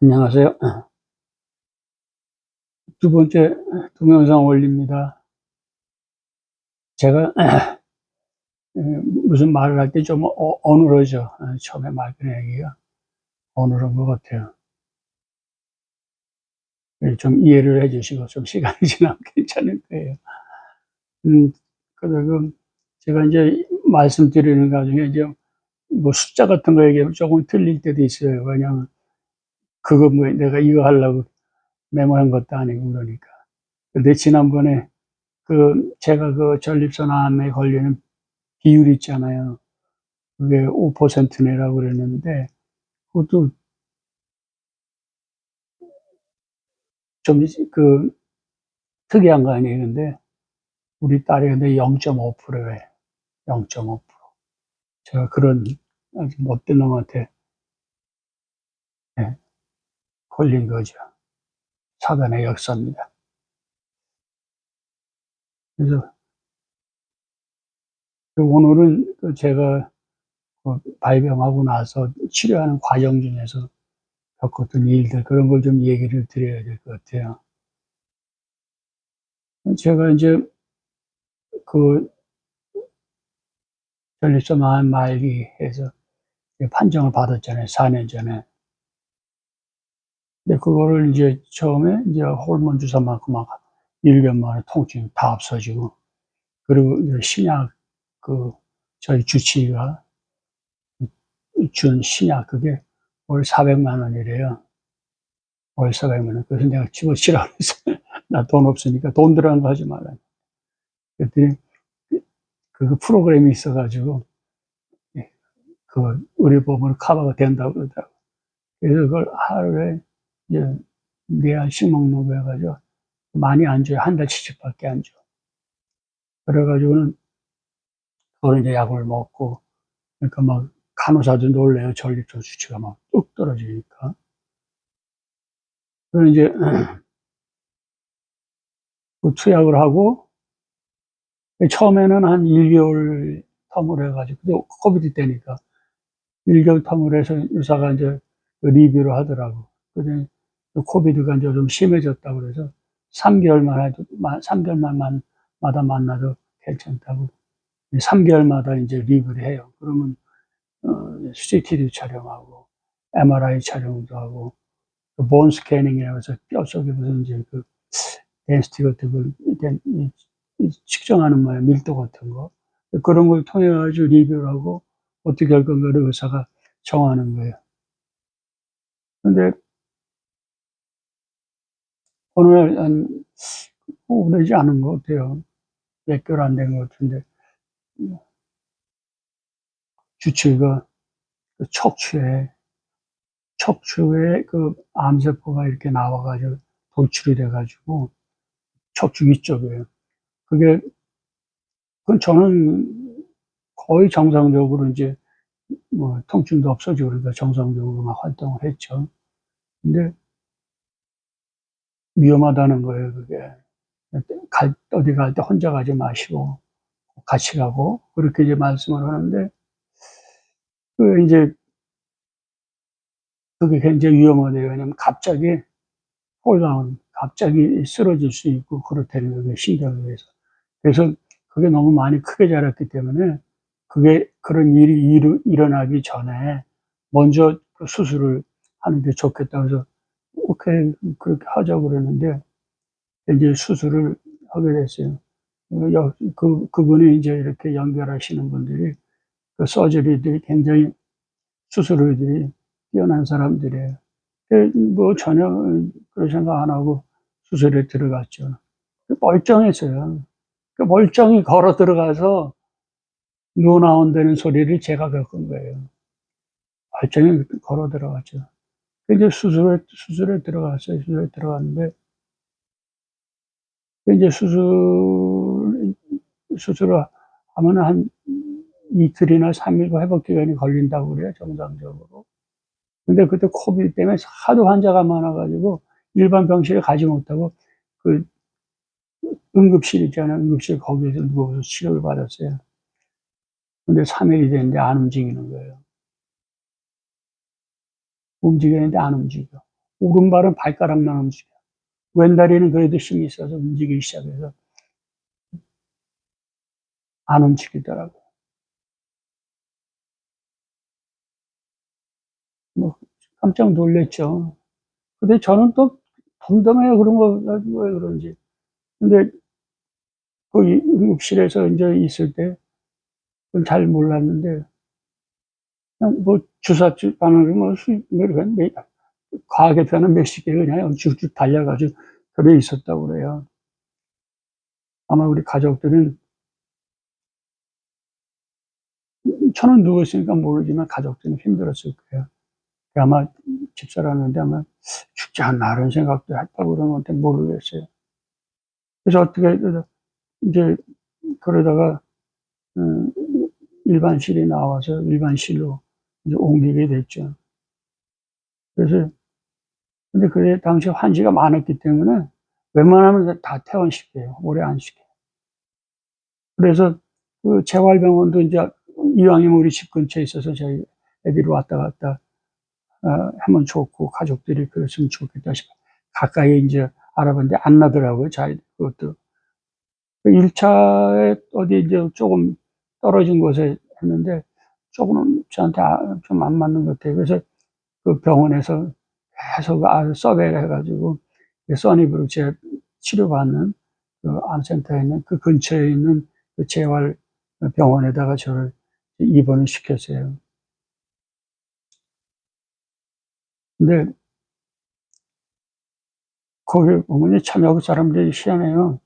안녕하세요. 두 번째 동영상 올립니다. 제가 무슨 말을 할 때 좀 어눌하죠. 처음에 말 꺼내기가 어눌한 것 같아요. 좀 이해를 해 주시고 좀 시간이 지나면 괜찮을 거예요. 그리고 제가 이제 말씀드리는 과정에 이제 뭐 숫자 같은 거 얘기하면 조금 틀릴 때도 있어요. 왜냐하면 그거 뭐 내가 이거 하려고 메모한 것도 아니고 그러니까. 근데 지난번에 제가 전립선암에 걸리는 비율 있잖아요. 그게 5%네라고 그랬는데, 그것도 좀, 특이한 거 아니에요. 근데, 우리 딸이 근데 0.5%예요. 0.5%. 제가 그런 아주 못된 놈한테, 예, 걸린 거죠. 사단의 역사입니다. 그래서, 오늘은 제가 발병하고 나서 치료하는 과정 중에서 겪었던 일들, 그런 걸 좀 얘기를 드려야 될 것 같아요. 제가 이제 그 전립선 말기에서 판정을 받았잖아요. 4년 전에. 근데 그거를 이제 처음에 이제 호르몬 주사 맞고 막 1년 만에 통증이 다 없어지고, 그리고 이제 신약, 그, 저희 주치의가 준 신약, 그게 월 400만 원이래요. 월 400만 원. 그래서 내가 집어치라고 그랬어. 나 돈 없으니까 돈 들어간 거 하지 말라. 그랬더니 그 프로그램이 있어가지고, 그 의료보험으로 커버가 된다고 그러더라고. 그래서 그걸 하루에 이제 4알씩 먹는 거 해가지고 많이 안 줘요. 한 달치씩밖에 안 줘. 그래가지고는 그걸 이제 약을 먹고, 그러니까 막 간호사도 놀래요. 전립선 수치가 막 뚝 떨어지니까. 그래서 이제 그 투약을 하고, 처음에는 한 1개월 텀을 해가지고, 또 코비드 때니까 1개월 텀을 해서 의사가 이제 리뷰를 하더라고. 그랬더니 코비드가 이제 좀 심해졌다고 그래서 3개월만 해도, 3개월만 마다 만나도 괜찮다고. 3개월마다 이제 리뷰를 해요. 그러면 CT도 촬영하고, MRI 촬영도 하고, 본 스캐닝이라고 해서 뼈 속에 무슨 이제 덴시티 같은 걸 측정하는 거예요. 밀도 같은 거. 그런 걸 통해 가지고 리뷰를 하고 어떻게 할 건가를 의사가 정하는 거예요. 근데 어느 날 오래지 않은 것 같아요. 몇 개월 안 된 것 같은데 주치의가 척추에 암세포가 이렇게 나와 가지고 돌출이 돼 가지고 척추 위쪽이에요. 그게 그건 저는 거의 정상적으로 이제 뭐 통증도 없어지고 그러니까 정상적으로 막 활동을 했죠. 근데 위험하다는 거예요, 그게. 어디 갈 때 혼자 가지 마시고 같이 가고 그렇게 이제 말씀을 하는데 이제 그게 굉장히 위험하대요. 왜냐면 갑자기 홀다운, 갑자기 쓰러질 수 있고 그렇다는 거예요, 신경에 의해서. 그래서 그게 너무 많이 크게 자랐기 때문에 그게 그런 일이 일어나기 전에 먼저 그 수술을 하는 게 좋겠다 그래서 오케이 그렇게 하자고 그러는데 이제 수술을 하게 됐어요. 그분이 이제 이렇게 연결하시는 분들이 그 서저리들이 굉장히 수술의들이 뛰어난 사람들이에요. 뭐 전혀 그런 생각 안 하고 수술에 들어갔죠. 멀쩡했어요. 멀쩡히 걸어 들어가서 누워 나온다는 소리를 제가 겪은 거예요. 멀쩡히 걸어 들어갔죠. 이제 수술에 들어갔어요. 수술에 들어갔는데, 이제 수술을 하면 한 이틀이나 3일 회복 기간이 걸린다고 그래요, 정상적으로. 근데 그때 코비드 때문에 하도 환자가 많아가지고 일반 병실에 가지 못하고 그 응급실 있잖아요. 응급실 거기에서 누워서 치료를 받았어요. 근데 3일이 됐는데 안 움직이는 거예요. 움직이는데 안 움직여. 오른발은 발가락만 움직여. 왼다리는 그래도 힘이 있어서 움직이기 시작해서 안 움직이더라고요. 뭐 깜짝 놀랐죠. 근데 저는 또 덤덤해요. 그런 거 가지고 왜 그런지. 근데 그 응급실에서 이제 있을 때 그건 잘 몰랐는데 그냥 뭐 주사집 안으로 뭐 과하게 표현하면 몇십 개 그냥 쭉쭉 달려가지고 들어 있었다고 그래요. 아마 우리 가족들은 저는 누구였으니까 모르지만 가족들은 힘들었을 거예요. 아마 집사람인데 아마 죽지 않나 그런 생각도 했다고 그러는 건데 모르겠어요. 그래서 어떻게 이제 그러다가 음, 일반실이 나와서 일반실로 이제 옮기게 됐죠. 그래서 근데 그게 당시 환자가 많았기 때문에 웬만하면 다 퇴원시켜요. 오래 안 시켜요. 그래서 그 재활병원도 이제 이왕이면 우리 집 근처에 있어서 저희 애들이 왔다 갔다 하면 좋고 가족들이 그랬으면 좋겠다 싶어 가까이 이제 알아봤는데 안 나더라고요. 잘 그것도 1차에 어디 이제 조금 떨어진 곳에 했는데 조금 저한테 좀 안 맞는 것 같아요. 그래서 그 병원에서 계속 서베이를 해가지고 써니브로 제 치료받는 그 암센터에 있는 그 근처에 있는 그 재활 병원에다가 저를 입원을 시켰어요. 근데 거기 보면 참 여기 사람들이 희한해요.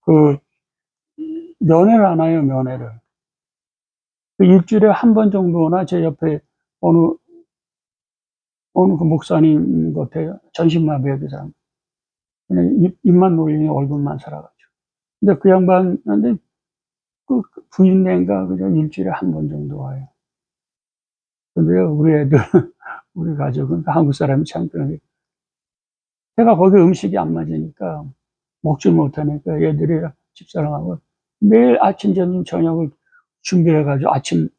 그 면회를 안 와요, 면회를. 그 일주일에 한 번 정도나 제 옆에 어느 그 목사님 같아요. 전신마비의 그 사람. 그냥 입만 놀리니 얼굴만 살아가지고. 근데 그 양반, 근데 그 부인네인가 그저 일주일에 한 번 정도 와요. 근데요, 우리 애들, 우리 가족은 한국 사람이 참 그런 게, 제가 거기 음식이 안 맞으니까 먹질 못하니까 얘들이 집사람하고 매일 아침, 점심, 저녁을 준비해가지고 아침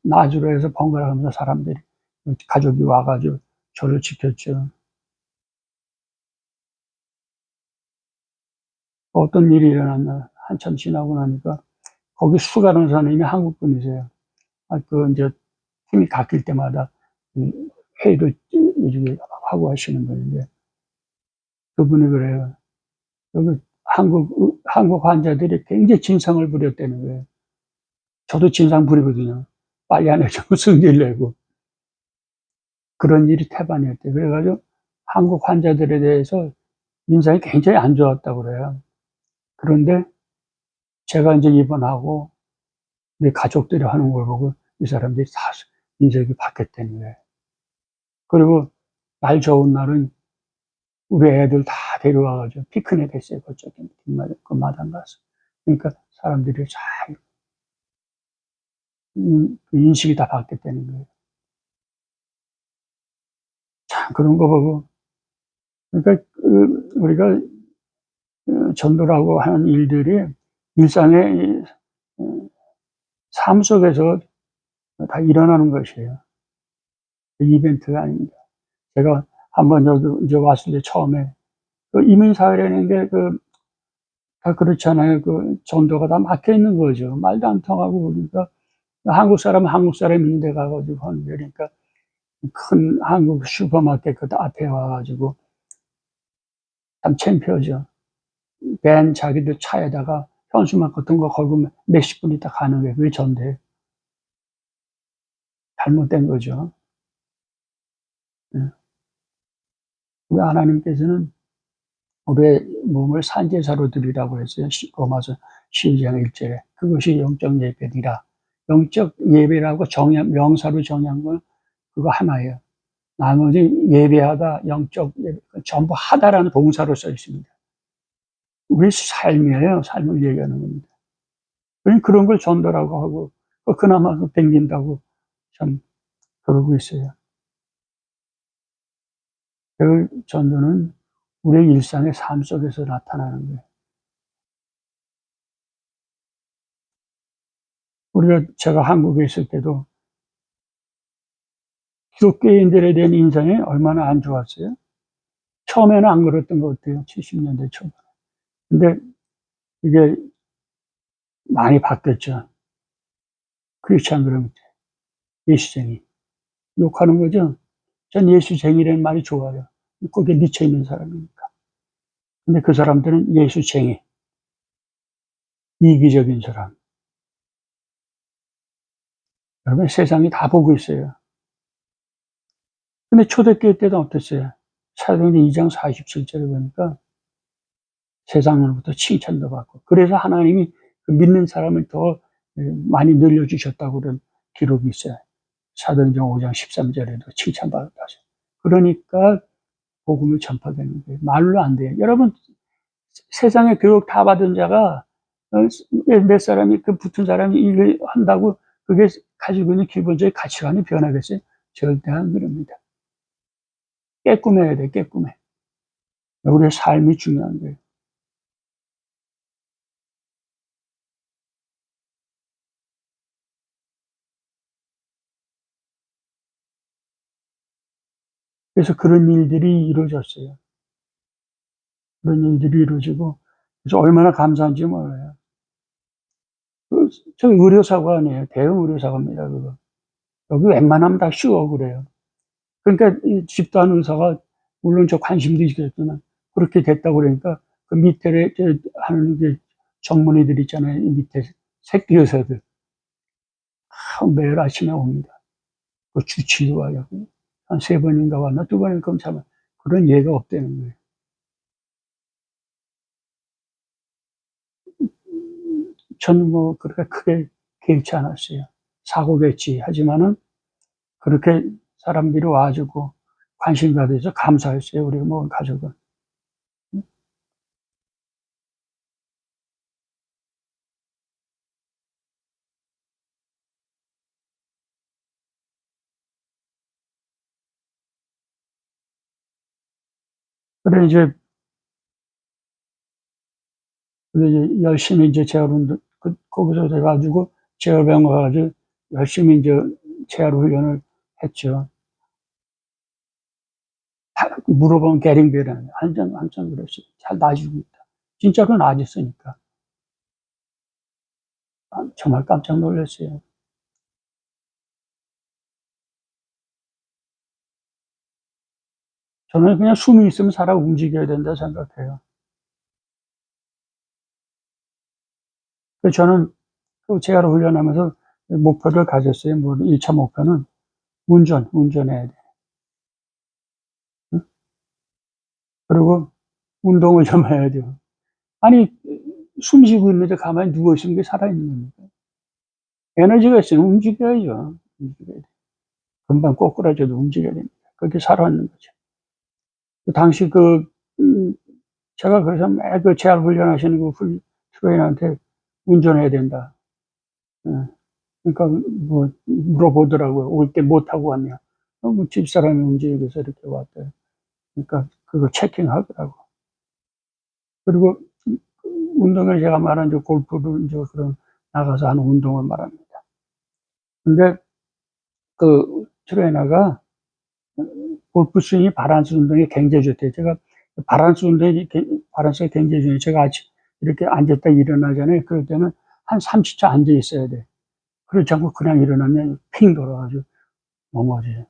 놔주로 해서 번갈아 가면서 사람들이, 가족이 와가지고 저를 지켰죠. 어떤 일이 일어났나 한참 지나고 나니까 거기 수가라는 사람이 한국 분이세요. 이제 팀이 바뀔 때마다 회의를 이렇게 하고 하시는 분인데 그분이 그래요. 여기 한국 환자들이 굉장히 진상을 부렸다는 거예요. 저도 진상 부리거든요. 빨리 안 해주고 승질 내고. 그런 일이 태반이었대요. 그래가지고 한국 환자들에 대해서 인상이 굉장히 안 좋았다고 그래요. 그런데 제가 이제 입원하고 내 가족들이 하는 걸 보고 이 사람들이 다 인생이 바뀌었다는 거예요. 그리고 날 좋은 날은 우리 애들 다 데려와가지고 피크닉 했어요. 그쪽에 그 마당 가서. 그러니까 사람들이 잘 그 인식이 다 바뀌었다는 거예요. 참 그런 거 보고 그러니까 우리가 전도라고 하는 일들이 일상의 삶 속에서 다 일어나는 것이에요. 이벤트가 아닙니다. 제가 한번 여기 이제 왔을 때 처음에 그 이민사회라는 게 다 그렇잖아요. 그 전도가 다 막혀 있는 거죠. 말도 안 통하고 그러니까 한국 사람은 한국 사람 있는 데 가가지고 하는 거니까 큰 한국 슈퍼마켓 그 앞에 와가지고 참 창피하죠. 밴 자기들 차에다가 현수막 같은 거 걸고 몇십 분 있다 가는 게 그게 전대. 잘못된 거죠. 예. 우리 하나님께서는 우리의 몸을 산제사로 드리라고 했어요. 로마서 12장 1절에. 그것이 영적 예배니라. 영적 예배라고 명사로 정의한 건 그거 하나예요. 나머지 예배하다, 영적 예배, 전부 하다라는 동사로 써 있습니다. 우리 삶이에요. 삶을 얘기하는 겁니다. 그런 걸 전도라고 하고, 그나마 댕긴다고 참 그러고 있어요. 그 전도는 우리의 일상의 삶 속에서 나타나는 거예요. 제가 한국에 있을 때도 기독교인들에 대한 인상이 얼마나 안 좋았어요? 처음에는 안 그랬던 것 같아요. 70년대 초반. 근데 이게 많이 바뀌었죠. 크리스찬들은 예수쟁이. 욕하는 거죠. 전 예수쟁이라는 말이 좋아요. 거기에 미쳐있는 사람이니까. 근데 그 사람들은 예수쟁이. 이기적인 사람. 여러분, 세상이 다 보고 있어요. 근데 초대교회 때도 어땠어요? 사도행전 2장 47절에 보니까 세상으로부터 칭찬도 받고, 그래서 하나님이 그 믿는 사람을 더 많이 늘려주셨다고 그런 기록이 있어요. 사도행전 5장 13절에도 칭찬받았다. 그러니까 복음을 전파되는 거예요. 말로 안 돼요. 여러분, 세상에 교육 다 받은 자가 몇 사람이 그 붙은 사람이 이거 한다고 그게 가지고 있는 기본적인 가치관이 변하겠어요? 절대 안 그럽니다. 깨꾸매야 돼, 깨꾸매. 우리의 삶이 중요한 거예요. 그래서 그런 일들이 이루어졌어요. 그런 일들이 이루어지고, 그래서 얼마나 감사한지 몰라요. 저 의료사고 아니에요. 대형 의료사고입니다, 그거. 여기 웬만하면 다 쉬워, 그래요. 그러니까 이 집단 의사가, 물론 저 관심도 있겠지만, 그렇게 됐다고 그러니까, 그 밑에 하는 게 전문의들 있잖아요. 이 밑에 새끼 의사들. 매일 아침에 옵니다. 그 주치의도 와요. 한 3번인가 왔나? 2번인가 검사만. 그런 예가 없다는 거예요. 저는 뭐, 그렇게 크게 개의치 않았어요. 사고겠지. 하지만은, 그렇게 사람들이 와주고, 관심 가져서 감사했어요. 우리 뭐, 가족은. 그래, 이제, 열심히 이제 재활운동, 거기서 돼가지고, 재활병 가가지고, 열심히 이제 재활 훈련을 했죠. 물어보면 게링베라는 한참 그랬어요. 잘 나아지고 있다. 진짜로 나아졌으니까. 정말 깜짝 놀랐어요. 저는 그냥 숨이 있으면 살아 움직여야 된다 생각해요. 그래서 저는 그 재활 훈련하면서 목표를 가졌어요. 뭐 1차 목표는 운전해야 돼. 응? 그리고 운동을 좀 해야 돼요. 아니, 숨 쉬고 있는데 가만히 누워 있으면 게 살아있는 겁니까? 에너지가 있으면 움직여야죠. 움직여야 돼. 금방 꼬꾸라져도 움직여야 됩니다. 그렇게 살아있는 거죠. 그 당시 음, 제가 그래서 매그 재활 훈련하시는 트레이너한테 운전해야 된다. 예. 그러니까 뭐 물어보더라고요. 올 때 뭐 타고 왔냐. 뭐 집사람이 움직여서 이렇게 왔대요. 그러니까 그거 체킹하더라고. 그리고 운동을 제가 말한 저 골프를 이제 그런 나가서 하는 운동을 말합니다. 근데 그 트레이너가 골프 스윙이 바란스 운동이 굉장히 좋대요. 제가 바란스가 굉장히 좋아요. 제가 아침 이렇게 앉았다 일어나잖아요. 그럴 때는 한 30초 앉아 있어야 돼. 그렇지 않고 그냥 일어나면 핑 돌아가지고 넘어져요.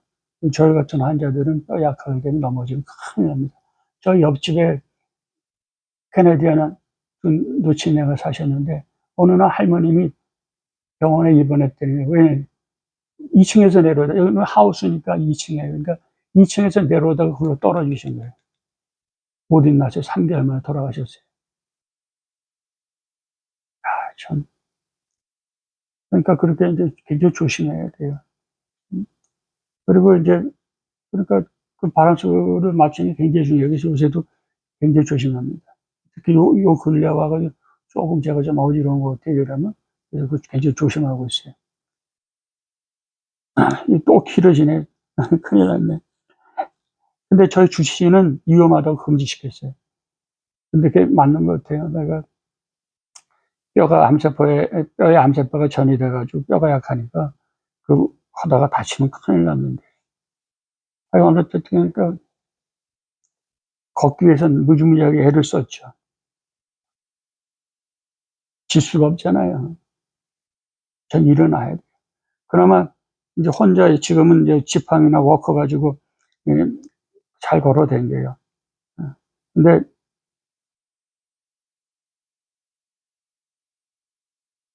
저희 같은 환자들은 뼈 약하게 되면 넘어지면 큰일 납니다. 저 옆집에 캐네디아나 노치네가 사셨는데 어느 날 할머님이 병원에 입원했더니 왜 2층에서 내려오다 여기는 하우스니까 2층에 그러니까 2층에서 내려오다가 그걸로 떨어지신 거예요. 못 일어나서 3개월 만에 돌아가셨어요. 아, 참. 그러니까 그렇게 이제 굉장히 조심해야 돼요. 그리고 이제 그러니까 그 바란스를 맞추는 게 굉장히 중요해요. 그래서 요새도 굉장히 조심합니다. 특히 요 근래 와가지고 조금 제가 좀 어지러운 것 같아요. 이러면 그래서 굉장히 조심하고 있어요. 또 길어지네. 큰일 났네. 근데 저희 주치의는 위험하다고 금지시켰어요. 근데 그게 맞는 것 같아요. 내가 뼈에 암세포가 전이 돼가지고 뼈가 약하니까 그 하다가 다치면 큰일 났는데. 어쨌든, 그러니까, 걷기 위해서는 무지무지하게 애를 썼죠. 질 수가 없잖아요. 전 일어나야 돼요. 그나마, 이제 혼자 지금은 이제 지팡이나 워커 가지고, 예, 잘 걸어 댕겨요. 근데,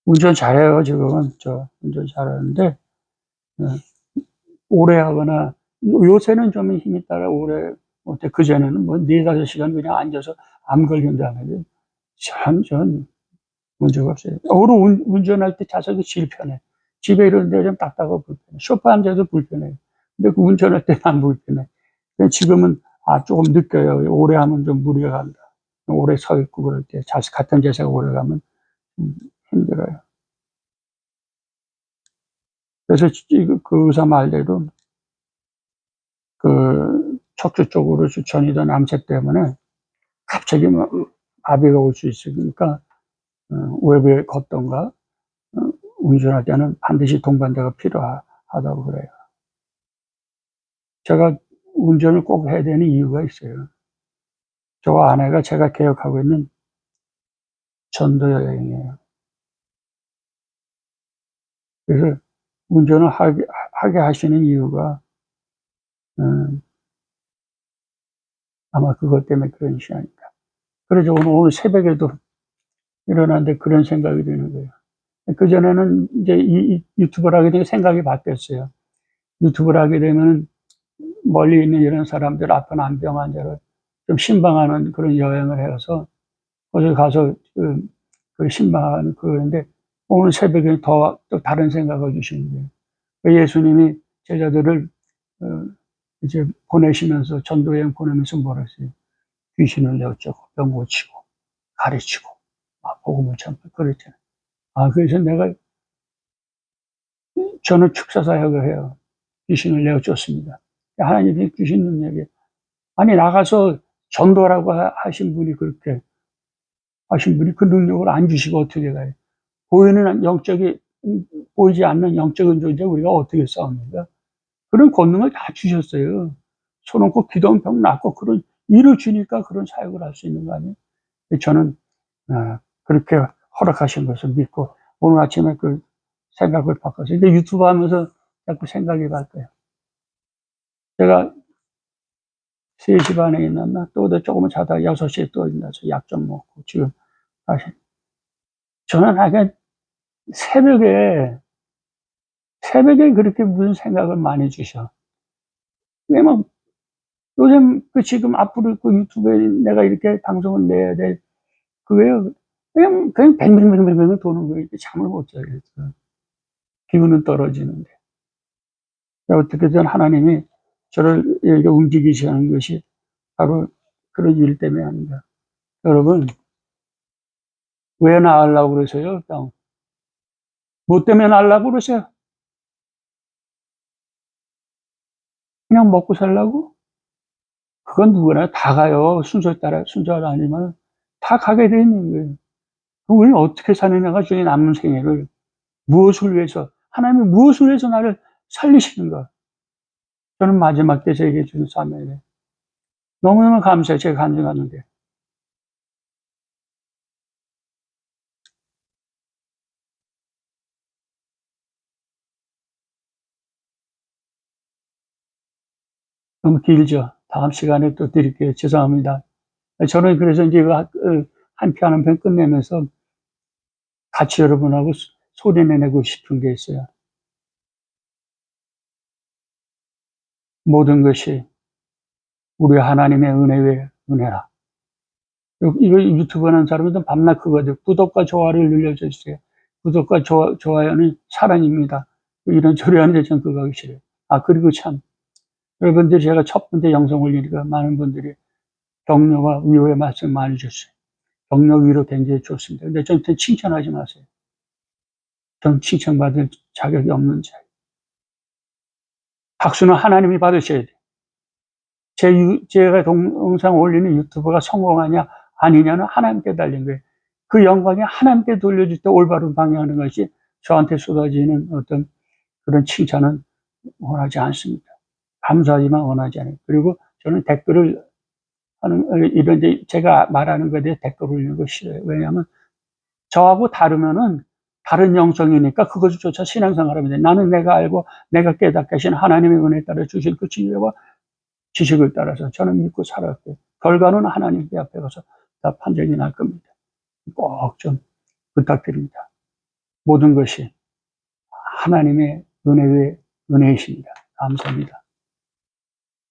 운전 잘해요, 지금은. 운전 잘하는데, 예, 오래 하거나, 요새는 좀 힘이 따라 오래 못해. 그전에는 뭐, 4~5시간 그냥 앉아서 암 걸린다면, 전 문제가 없어요. 오로 운전할 때 좌석이 제일 편해. 집에 이런 데 좀 딱딱하고 불편해. 소파 앉아도 불편해요. 근데 그 운전할 때는 안 불편해. 근데 지금은, 조금 느껴요. 오래 하면 좀 무리가 간다. 오래 서 있고 그럴 때, 같은 자세가 오래 가면 힘들어요. 그래서 그 의사 말대로 그 척추 쪽으로 전이던 암세 때문에 갑자기 막 마비가 올 수 있으니까 외부에 걷던가 운전할 때는 반드시 동반자가 필요하다고 그래요. 제가 운전을 꼭 해야 되는 이유가 있어요. 저와 아내가 제가 계획하고 있는 전도 여행이에요. 그래서 운전을 하게 하시는 이유가 아마 그것 때문에 그런 시간입니다. 그래서 오늘 새벽에도 일어났는데 그런 생각이 드는 거예요. 그전에는 이제 이 유튜브를 하게 되면 생각이 바뀌었어요. 유튜브를 하게 되면 멀리 있는 이런 사람들, 아픈 안병 환자를 좀 신방하는 그런 여행을 해서 거기 가서 그 신방하는 그건데 오늘 새벽에 또 다른 생각을 주시는 거예요. 예수님이 제자들을 어, 이제 보내시면서 전도여행 보내면서 뭐라 했어요? 귀신을 내어쫓고 병 고치고 가르치고 복음을 전파 그랬잖아요. 그래서 저는 축사사역을 해요. 귀신을 내어쫓습니다. 하나님이 주신 능력이 아니 나가서 전도라고 하신 분이 그렇게 하신 분이 그 능력을 안 주시고 어떻게 가요? 보이는 영적이 보이지 않는 영적인 존재 우리가 어떻게 싸웁니까? 그런 권능을 다 주셨어요. 손 얹고 기도하면 병 낫고 그런 일을 주니까 그런 사역을 할 수 있는 거 아니에요? 저는 그렇게 허락하신 것을 믿고 오늘 아침에 그 생각을 바꿨어요. 근데 유튜브 하면서 자꾸 생각이 바뀌어요. 제가 3시 반에 일어났나? 또 조금만 자다가 6시에 또 일어나서 약 좀 먹고 지금 다시. 저는 하여간 새벽에, 새벽에 그렇게 무슨 생각을 많이 주셔. 왜냐면 요즘 지금 앞으로 그 유튜브에 내가 이렇게 방송을 내야 될 그거예요. 그냥 뱅뱅뱅뱅뱅 도는 거예요. 잠을 못 자요. 기분은 떨어지는데. 어떻게든 하나님이 저를 이렇게 움직이시는 것이 바로 그런 일 때문에 아닌가. 여러분, 왜 나으려고 그러세요? 뭐 때문에 나으려고 그러세요? 그냥 먹고 살라고? 그건 누구나 다 가요. 순서에 따라, 순서가 아니면 다 가게 돼 있는 거예요. 그럼 우리는 어떻게 사느냐가 중에 남은 생애를 무엇을 위해서, 하나님이 무엇을 위해서 나를 살리시는가? 저는 마지막 때 저에게 주는 사명이에요. 너무너무 감사해요. 제가 간증하는데. 너무 길죠? 다음 시간에 또 드릴게요. 죄송합니다. 저는 그래서 이제 한 편 한 편 끝내면서 같이 여러분하고 소리내고 싶은 게 있어요. 모든 것이 우리 하나님의 은혜의 은혜라. 이거 유튜브 하는 사람들은 밤낮 그거죠. 구독과 좋아요를 눌러주세요. 구독과 좋아요는 사랑입니다. 이런 소리 하는데 전 그거 하기 싫어요. 그리고 참, 여러분들 제가 첫 번째 영상 올리니까 많은 분들이 격려와 위로의 말씀 많이 주셨어요. 격려 위로 굉장히 좋습니다. 근데 저한테 칭찬하지 마세요. 전 칭찬받을 자격이 없는 자예요. 박수는 하나님이 받으셔야 돼요. 제가 동영상 올리는 유튜브가 성공하냐, 아니냐는 하나님께 달린 거예요. 그 영광이 하나님께 돌려줄 때 올바른 방향하는 것이 저한테 쏟아지는 어떤 그런 칭찬은 원하지 않습니다. 감사하지만 원하지 않아요. 그리고 저는 댓글을 이런 제가 말하는 것에 대해 댓글을 올리는 거 싫어요. 왜냐하면 저하고 다르면은 다른 영성이니까 그것조차 신앙생활하면 돼. 나는 내가 알고 내가 깨닫게 하신 하나님의 은혜에 따라 주신 그 진리와 지식을 따라서 저는 믿고 살았고요. 결과는 하나님 앞에 가서 다 판정이 날 겁니다. 꼭 좀 부탁드립니다. 모든 것이 하나님의 은혜의 은혜이십니다. 감사합니다.